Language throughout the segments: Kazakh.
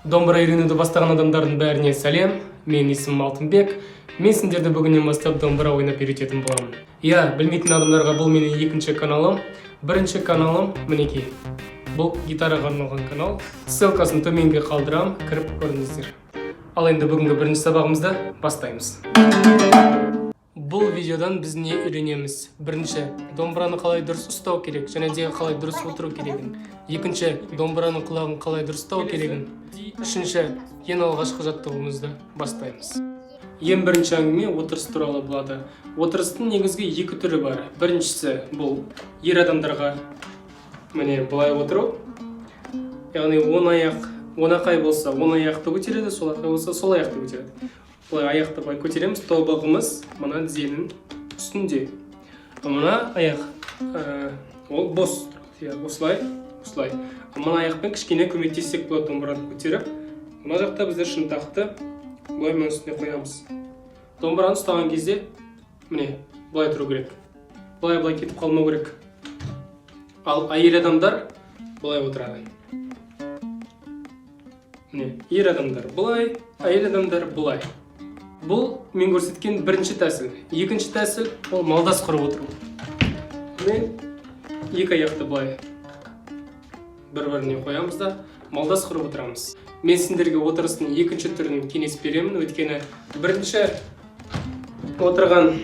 Домбыра үйренуді бастаған адамдардың бәріне сәлем. Менің есімім Алтынбек. Мен сендерді бүгіннен бастап домбыра ойнап үйрететін боламын. Білмейтін адамдарға бұл менің екінші каналым. Бірінші каналым мінекей. Бұл гитараға арналған канал. Ссылкасын төменге қалдырамын, кіріп көріңіздер. Ал енді бүгінгі бірінші сабағымызды бастаймыз. Бұл видеодан біз не үйренеміз? Бірінші, домбыраны қалай дұрыс ұстау керек, және де қалай дұрыс отыру керегін. Екінші, домбыраның құлағын қалай дұрыстау керегін. Үшінші, ең алғашқы жаттығуымызды бастаймыз. Ең бірінші әңгіме отырыс туралы болады. Отырыстың негізгі екі түрі бар. Біріншісі бұл ер адамдарға міне былай отыру. Яғни оң аяқ болса оң аяқты көтереді, сол аяқ болса сол аяқты көтереді. Былай аяқты былай көтереміз, тобығымыз мына тізенің үстінде. Мына аяқ ол бос тұрады. Осылай. Мына аяқпен кішкене көмектессек болады домбыраны көтеріп. Мына жақта біздер шынтақты былай мен үстіне қоямыз. Домбыраны ұстаған кезде міне былай тұру керек. Былай кетіп қалмау керек. Ал әйел адамдар былай отырады. Міне, ер адамдар былай, әйел адамдар былай. Бұл мен көрсеткен бірінші тәсіл. Екінші тәсіл ол малдас құрып отыру. Мен екі аяқты былай бір-біріне қоямыз да малдас құрып отырамыз. Мен сендерге отырыстың екінші түрін кеңес беремін, өйткені бірінші отырған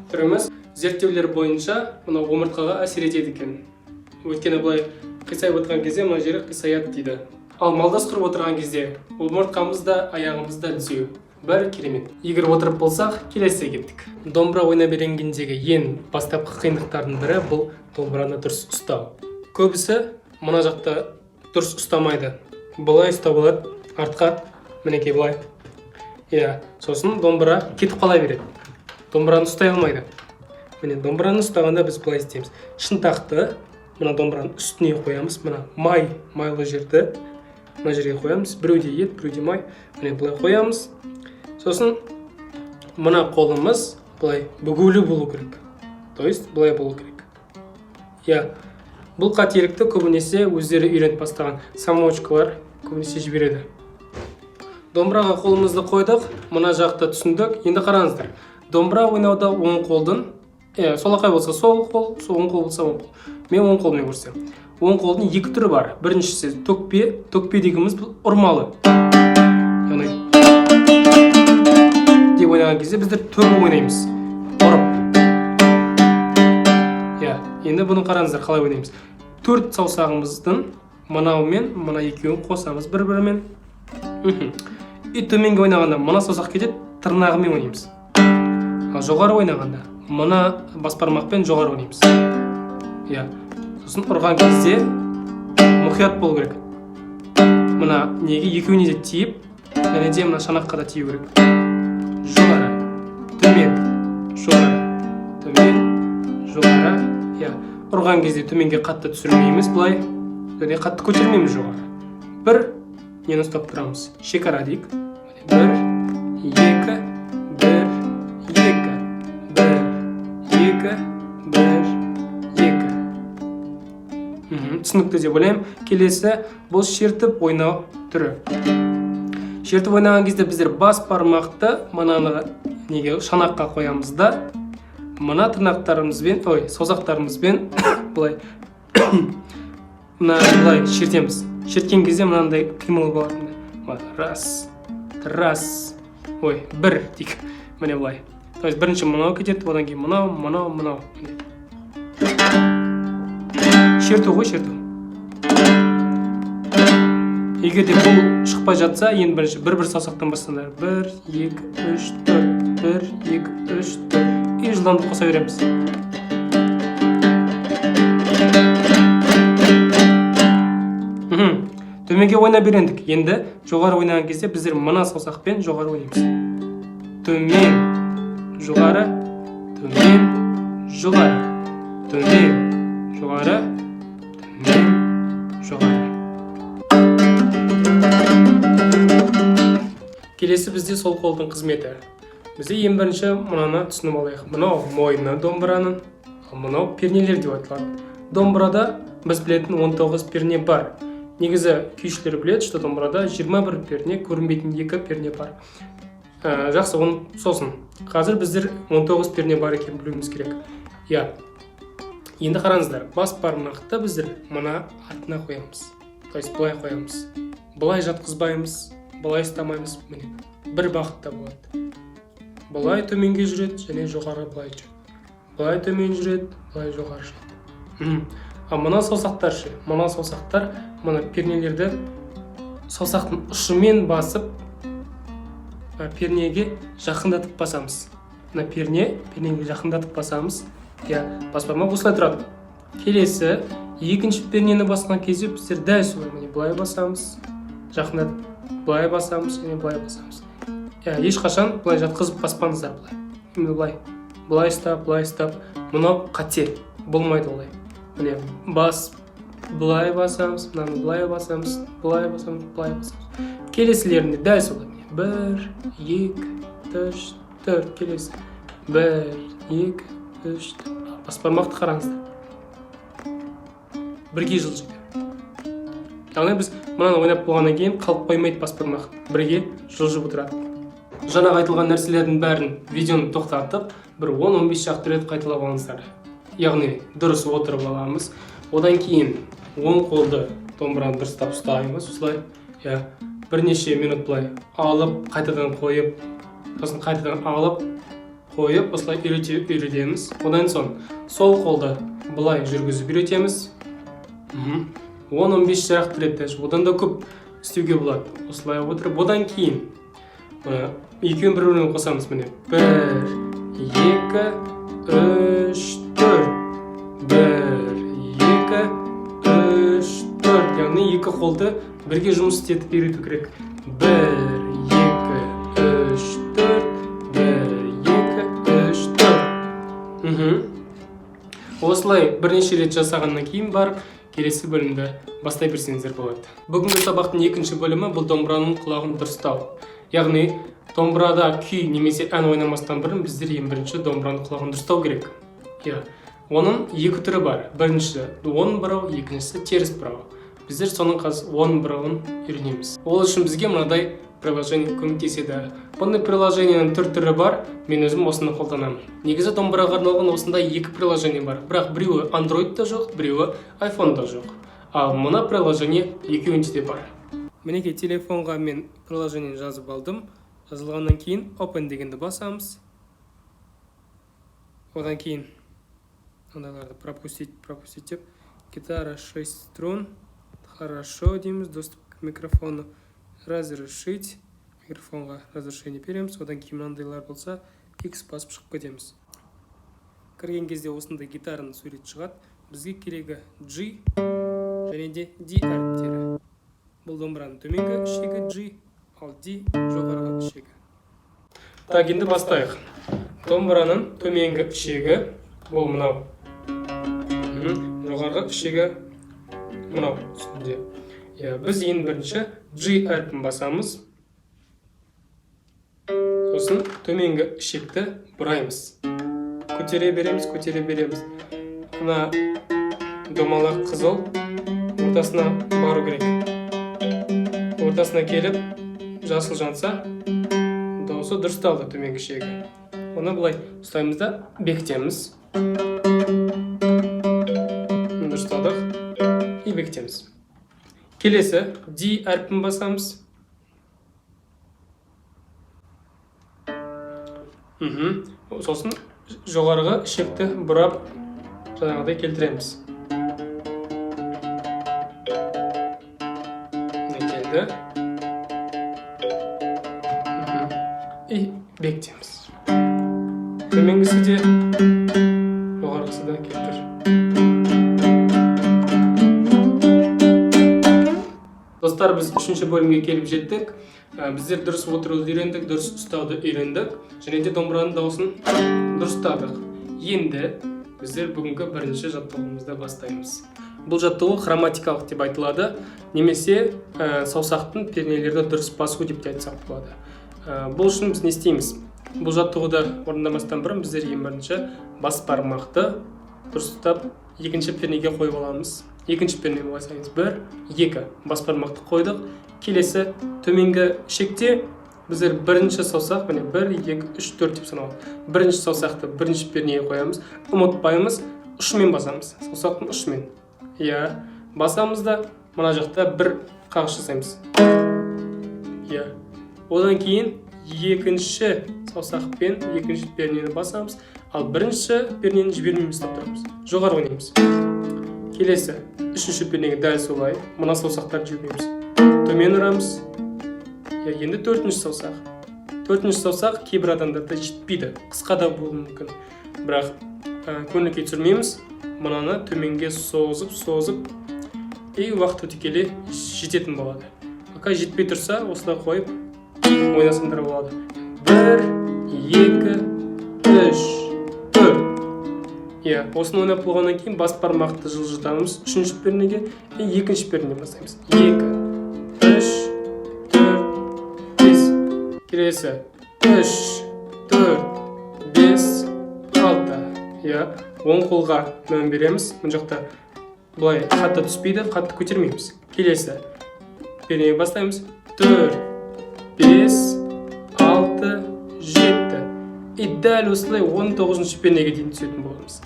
түріміз зерттеулер бойынша мына омыртқаға әсер етеді екен. Өйткені былай қисайып отырған кезде мына жері қисаяды дейді. Ал малдас құрып отырған кезде омыртқамыз да аяғымыз да түзеу. Бәрі керемет. Егер отырып болсақ, келесі кеттік. Домбыра ойнап үйренгендегі ең бастапқы қиындықтардың бірі бұл домбыраны дұрыс ұстау. Көбісі мына жақта дұрыс ұстамайды. Былай ұстап алады, артқа мінекей былай. Сосын домбыра кетіп қала береді. Домбыраны ұстай алмайды. Міне домбыраны ұстағанда біз былай істейміз. Шынтақты мына домбыраның үстіне қоямыз. Мына майлы жерді мына жерге қоямыз. Біреуде ет, біреуде май. Міне былай қоямыз. Сосын мына қолымыз былай бүгулі болу керек. То есть былай болу керек. Бұл қателікті көбінесе өздері үйреніп бастаған самоучкалар көбінесе жібереді. Домбыраға қолымызды қойдық, мына жақты түсіндік. Енді қараңыздар. Домбыра ойнауда оң қолдың, солақай болса сол қол, оң қол болса оң қол. Мен оң қолмен көрсем. Оң қолдың екі түрі бар. Біріншісі төкпе дегеніміз бұл ұрмалы. Деп ойнаған кезде біздер төргі ойнаймыз. Ұрып. Енді бұны қараңыздар қалай ойнаймыз. Төрт саусағымыздың мынаумен мына екеуін қосамыз бір-бірімен. И төменге ойнағанда мына саусақ кетеді, тырнағымен ойнаймыз. Ал жоғары ойнағанда мына бас бармақпен жоғары ойнаймыз. Сосын ұрған кезде мұқият болу керек. Мына неге екеуіне де тиіп, және де мына шанаққа да тиіп керек. Жоғары, төмен, жоғары, төмен, жоғары. Ұрған кезде төменге қатты түсірмейміз былай, және қатты көтермейміз жоғары. Бір, нені ұстап тұрамыз. Шекара дейік. Бір, екі, бір, екі, бір, екі, бір, екі. Түсінікті деп ойлаймын. Келесі бұл шертіп ойнау түрі. Шертіп ойнаған кезде біздер бас бармақты мынаны шанаққа қоямыз да, мына тырнақтарымызбен, саусақтарымызбен былай былай шертеміз. Шерткен кезде мынандай қимыл болады. Раз, бір дейік. Міне былай. Бірінші мынау кетеді, одан кейін мынау. Шерту ғой, шерту. Егер де бұл шықпай жатса, ең бірінші бір саусақтан бастаңдар. 1, 2, 3, 4. 1, 2, 3, 4. И жылдамдық қоса береміз. Төменге ойнап үйрендік. Енді жоғары ойнаған кезде біздер мына саусақпен жоғары ойнаймыз. Төмен, жоғары, төмен, жоғары, төмен, жоғары, төмен, жоғары. Келесі бізде сол қолдың қызметі. Бізде ең бірінші мынаны түсініп алайық. Мынау мойны домбыраның, мынау пернелер деп айтылады. Домбырада біз білетін 19 перне бар. негізі күйшілер біледі, что домбырада 21 перне, көрінбейтін 2 перне бар. Жақсы, оны сосын. Қазір біздер 19 перне бар екен білуіміз керек. Енді қараңыздар, бас бармақты біздер мына артына қоямыз. То есть былай қоямыз. Былай жатқызбаймыз, былай ұстамаймыз. Міне, бір бағытта болады. Былай төменге жүреді, және жоғары былай жүреді. Былай төмен жүреді, былай жоғары жүреді. Мына саусақтар ше. Мына саусақтар, мына пернелерді саусақтың ұшымен басып, пернеге жақындатып басамыз. Мына пернеге жақындатып басамыз. Бас бармақ осылай тұрады. Келесі, екінші пернені басқан кезде біздер дәл солай, міне былай басамыз, жақындатып, былай басамыз, және былай басамыз. Ешқашан былай жатқызып баспаңыздар былай. Былай, былай ұстап, мынау қате, болмайды олай. Міне бас, былай басамыз, мынаны былай басамыз, былай басамыз, былай басамыз. Келесілерінде дәл солай. 1, 2, 3, 4, келесі. 1, 2, 3, 4. Бас бармақты қараңыздар. Бірге жылжиды. Яғни біз мынаны ойнап болғаннан кейін қалып қоймайды бас бармақ. Бірге жылжып отырады. Жаңа айтылған нәрселердің бәрін видеоны тоқтатып, бір 10-15 шақты рет қайталап алыңыздар. Яғни дұрыс отырып аламыз. Одан кейін оң қолды домбыраны дұрыстап ұстаймыз. Осылай, бірнеше минут былай алып, қайтадан қойып, сосын қайтадан алып, қойып, осылай үйретеміз. Одан соң сол қолды былай жүргізіп үйретеміз. 10-15 шақты рет, одан да көп істеуге болады. Осылай отырып, одан кейін екеуін бір-бірін қосамыз. Міне 1, 2, 3, 4. 1, 2, 3, 4. Яғни екі қолды бірге жұмыс істетіп үйрету керек. 1, 2, 3, 4. 1, 2, 3, 4. Осылай бірнеше рет жасағаннан кейін барып, келесі бөлімді бастай берсеңіздер болады. Бүгінгі сабақтың екінші бөлімі бұл домбыраның құлағын дұрыстау. Яғни домбырада күй немесе ән ойнамастан бұрын біздер ең бірінші домбыраның құлағын дұрыстау керек. Оның екі түрі бар. Бірінші оң бұрау, екіншісі теріс бұрау. Біздер соның оң бұрауын үйренеміз. Ол үшін бізге мынадай приложение көмектеседі. Бұндай приложениенің түрі бар, мен өзім осыны қолданамын. Негізі домбыраға арналған осындай екі приложение бар. Бірақ біреуі Android-та жоқ, біреуі iPhone-да жоқ. Ал мына приложение екеуінде де бар. Мінекей телефонға мен приложение жазып алдым. Жазылғаннан кейін Open дегенді басамыз. Одан кейін ондайларды пропустить деп. Гитара 6 струн. Хорошо дейміз. Доступ к микрофону. Разрешить. Микрофонға разрешение береміз. Одан кейін мынандайлар болса, X басып шығып кетеміз. Кірген кезде осындай гитараның суреті шығады. Бізге керегі G және де D әріптері. Бұл домбыраның төменгі ішегі G, ал D жоғарғы ішегі. Так, енді бастайық. Домбыраның төменгі ішегі бұл мынау. Жоғарғы ішегі мынау үстінде. Біз ең бірінші G әрпін басамыз. Сосын төменгі ішекті бұраймыз. Көтере береміз. Мына домалақ қызыл ортасына бару керек. Ортасына келіп, жасыл жанса, дауысы дұрысталды төменгі ішегі. Оны былай ұстаймыз да бекітеміз. Дұрысталдық и бекітеміз. Келесі D әрпін басамыз. Сосын жоғарғы ішекті бұрап жаңағыдай келтіреміз. Келді. И бекітеміз. Төменгісі де, жоғарғысы да келтір. Достар, біз үшінші бөлімге келіп жеттік. Біздер дұрыс отыруды үйрендік, дұрыс ұстауды үйрендік, және де домбыраның дауысын дұрыстадық. Енді біздер бүгінгі бірінші жаттығуымызды бастаймыз. Бұл жаттығу хроматикалық деп айтылады, немесе саусақтың пернелерді дұрыс басу деп те айтсақ болады. Бұл үшін біз не істейміз? Бұл жаттығуды орындамастан бұрын біздер ең бірінші бас бармақты дұрыстап екінші пернеге қойып аламыз. екінші пернені басамыз. 1, 2. Бас бармақты қойдық. Келесі төменгі шекте біздер бірінші саусақ, міне 1, 2, 3, 4 деп саналады. Бірінші саусақты бірінші пернеге қоямыз. Ұмытпаймыз, ұшымен басамыз. Саусақтың ұшымен. Иә, басамыз да мына жақта бір қағыс жасаймыз. Иә. Одан кейін екінші саусақпен екінші пернені басамыз, ал бірінші пернені жібермейміз, таптырамыз. Жоғары ойнаймыз. Келесі үшінші пернеге дәл солай, мына саусақтарды жібермейміз. Төмен ұрамыз. Енді төртінші саусақ. Төртінші саусақ кейбір адамдарда жетпейді. Қысқа да болуы мүмкін. Бірақ көңілге түсірмейміз. Мынаны төменге созып, и уақыт өте келе жететін болады. Пока жетпей тұрса, осылай қойып ойнасаңдар болады. 1, 2, 3, 4. Иә, осыны ойнап болғаннан кейін бас бармақты жылжытамыз үшінші пернеге, екінші пернеге бастаймыз. 2, 3, 4, 5. Келесі 3, 4, 5, 6. Иә, оң қолға мән береміз. Мына жақта былай қатты түспейді, қатты көтермейміз. Келесі пернеге бастаймыз. 4, 5, 6, 7. И дәл осылай 19-шы пернеге дейін түсетін боламыз.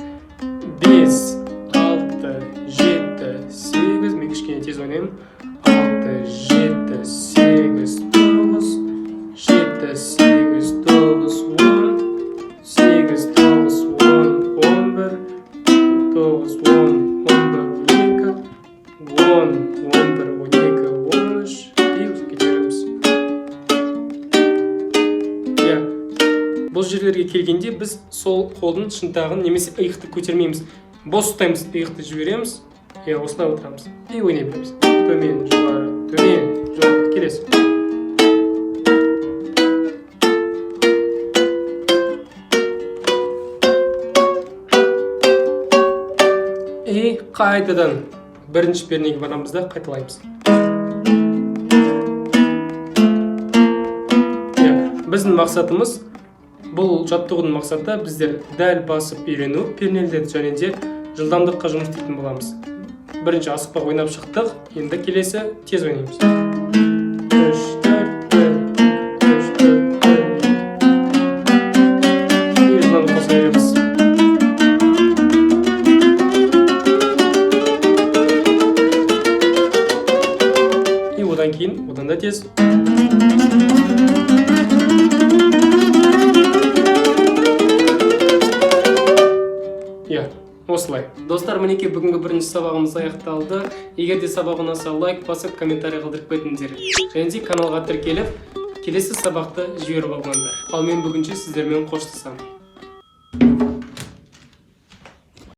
5, 6, 7, 8. Мен кішкене тез ойнаймын. 6, 7, 8, 9, 7, 8, 9, 10, 8, 9, 10, 11, 9, 10, 11, 12, 10, 11, 12, 13. И кетереміз. Иә, бұл жерлерге келгенде біз сол қолдың шынтағын немесе иықты көтермейміз. Бос ұстаймыз, иықты жібереміз. Иә, осылай отырамыз. И ойнай береміз. Төмен, жоғары, төмен, жоғары. Келесі. И қайтадан бірінші пернеге барамыз да қайталаймыз. Біздің мақсатымыз, бұл жаттығудың мақсаты біздер дәл басып үйрену пернелерді және де жылдамдыққа жұмыс істейтін боламыз. Бірінші асықпай ойнап шықтық, енді келесі тез ойнаймыз. 3, 4, 3, 4, 4. И жылдамдық қоса береміз. И одан кейін, одан да тез. Иә, осылай. Достар, мінекей бүгінгі бірінші сабағымыз аяқталды. Егер де сабақ ұнаса, лайк басып, комментарий қалдырып кетіңдер. Және де каналға тіркеліп, келесі сабақты жіберіп алыңдар. Ал мен бүгінше сіздермен қоштасамын.